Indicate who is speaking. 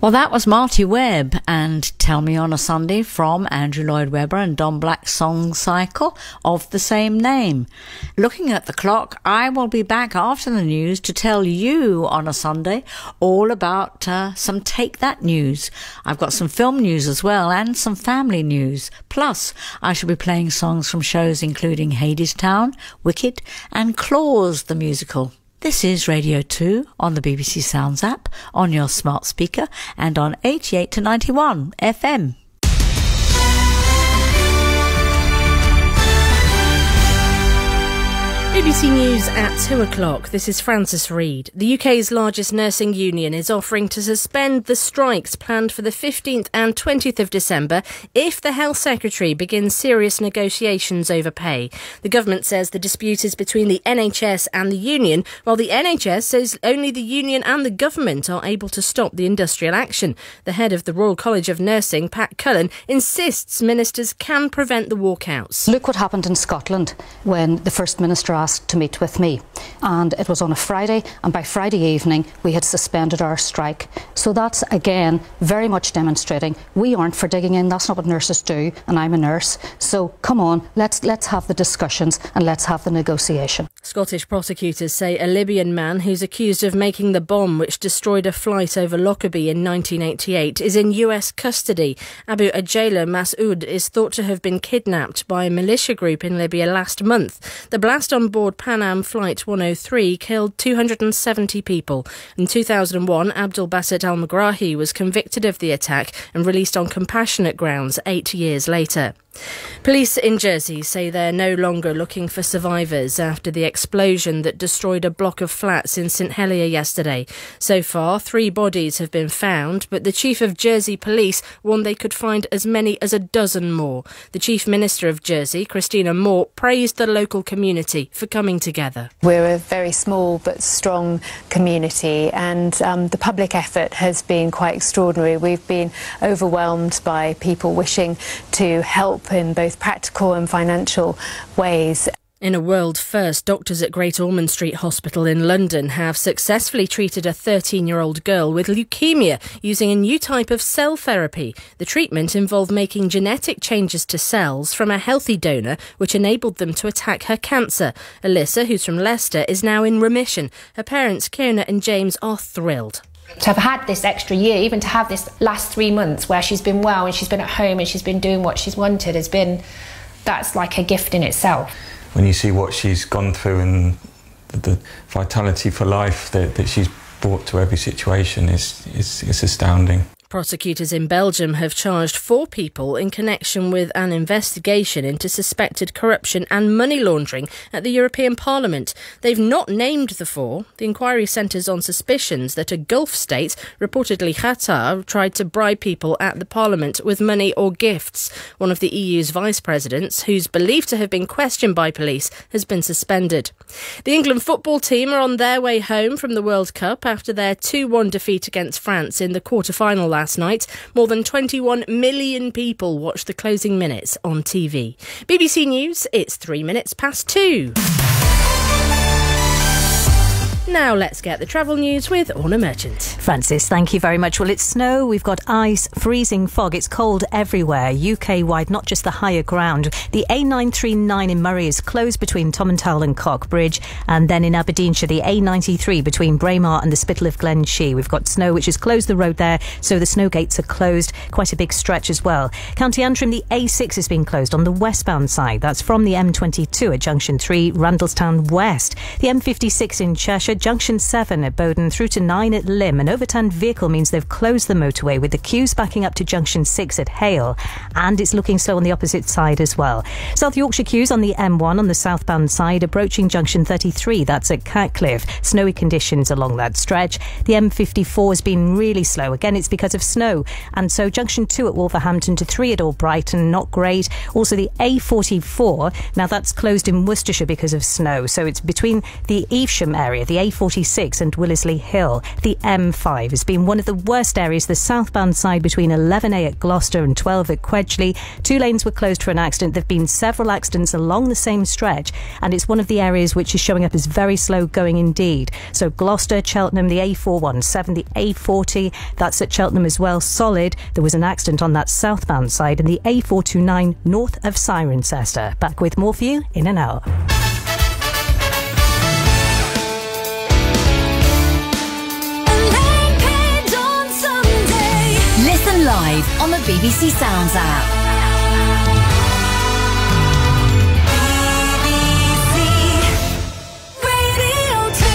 Speaker 1: Well, that was Marty Webb and Tell Me on a Sunday from Andrew Lloyd Webber and Don Black's song cycle of the same name. Looking at the clock, I will be back after the news to tell you on a Sunday all about some Take That news. I've got some film news as well and some family news. Plus, I shall be playing songs from shows including Hadestown, Wicked and Claws the musical. This is Radio 2 on the BBC Sounds app, on your smart speaker and on 88 to 91 FM.
Speaker 2: BBC News at 2 o'clock. This is Francis Reid. The UK's largest nursing union is offering to suspend the strikes planned for the 15th and 20th of December if the Health Secretary begins serious negotiations over pay. The government says the dispute is between the NHS and the union, while the NHS says only the union and the government are able to stop the industrial action. The head of the Royal College of Nursing, Pat Cullen, insists ministers can prevent the walkouts.
Speaker 3: Look what happened in Scotland when the First Minister asked to meet with me, and it was on a Friday, and by Friday evening we had suspended our strike. So that's again very much demonstrating we aren't for digging in. That's not what nurses do, and I'm a nurse. So come on, let's have the discussions and let's have the negotiation.
Speaker 2: Scottish prosecutors say a Libyan man who's accused of making the bomb which destroyed a flight over Lockerbie in 1988 is in US custody. Abu Ajayla Mas'ud is thought to have been kidnapped by a militia group in Libya last month. The blast on board Pan Am Flight 103 killed 270 people. In 2001, Abdul Basit al-Megrahi was convicted of the attack and released on compassionate grounds 8 years later. Police in Jersey say they're no longer looking for survivors after the explosion that destroyed a block of flats in St Helier yesterday. So far, 3 bodies have been found, but the Chief of Jersey Police warned they could find as many as a dozen more. The Chief Minister of Jersey, Christina Moore, praised the local community for coming together.
Speaker 4: We're a very small but strong community, and the public effort has been quite extraordinary. We've been overwhelmed by people wishing to help in both practical and financial ways.
Speaker 2: In a world first, doctors at Great Ormond Street Hospital in London have successfully treated a 13-year-old girl with leukemia using a new type of cell therapy. The treatment involved making genetic changes to cells from a healthy donor, which enabled them to attack her cancer. Alyssa, who's from Leicester, is now in remission. Her parents, Kierna and James, are thrilled.
Speaker 5: To have had this extra year, even to have this last 3 months where she's been well and she's been at home and she's been doing what she's wanted, that's like a gift in itself.
Speaker 6: When you see what she's gone through and the vitality for life that she's brought to every situation is astounding.
Speaker 2: Prosecutors in Belgium have charged 4 people in connection with an investigation into suspected corruption and money laundering at the European Parliament. They've not named the 4. The inquiry centres on suspicions that a Gulf state, reportedly Qatar, tried to bribe people at the Parliament with money or gifts. One of the EU's vice presidents, who's believed to have been questioned by police, has been suspended. The England football team are on their way home from the World Cup after their 2-1 defeat against France in the quarter-final last night. More than 21 million people watched the closing minutes on TV. BBC News, it's 3 minutes past 2. Now let's get the travel news with Orna Merchant.
Speaker 7: Francis, thank you very much. Well, it's snow, we've got ice, freezing fog. It's cold everywhere, UK-wide, not just the higher ground. The A939 in Murray is closed between Tomintoul and Cockbridge. And then in Aberdeenshire, the A93 between Braemar and the Spittal of Glenshee. We've got snow, which has closed the road there, so the snow gates are closed. Quite a big stretch as well. County Antrim, the A6 has been closed on the westbound side. That's from the M22 at Junction 3, Randalstown West. The M56 in Cheshire, Junction 7 at Bowden through to 9 at Lymm. An overturned vehicle means they've closed the motorway with the queues backing up to Junction 6 at Hale, and it's looking slow on the opposite side as well. South Yorkshire queues on the M1 on the southbound side approaching Junction 33, that's at Catcliffe. Snowy conditions along that stretch. The M54 has been really slow. Again, it's because of snow, and so Junction 2 at Wolverhampton to 3 at Albrighton, not great. Also the A44, now that's closed in Worcestershire because of snow, so it's between the Evesham area, the A46 and Willisley Hill. The M5 has been one of the worst areas, the southbound side between 11A at Gloucester and 12 at Quedgeley. 2 lanes were closed for an accident. There have been several accidents along the same stretch, and it's one of the areas which is showing up as very slow going indeed. So Gloucester, Cheltenham, the A417, the A40, that's at Cheltenham as well, solid. There was an accident on that southbound side, and the A429 north of Cirencester. Back with more for you in an hour.
Speaker 8: Listen live on the BBC Sounds app.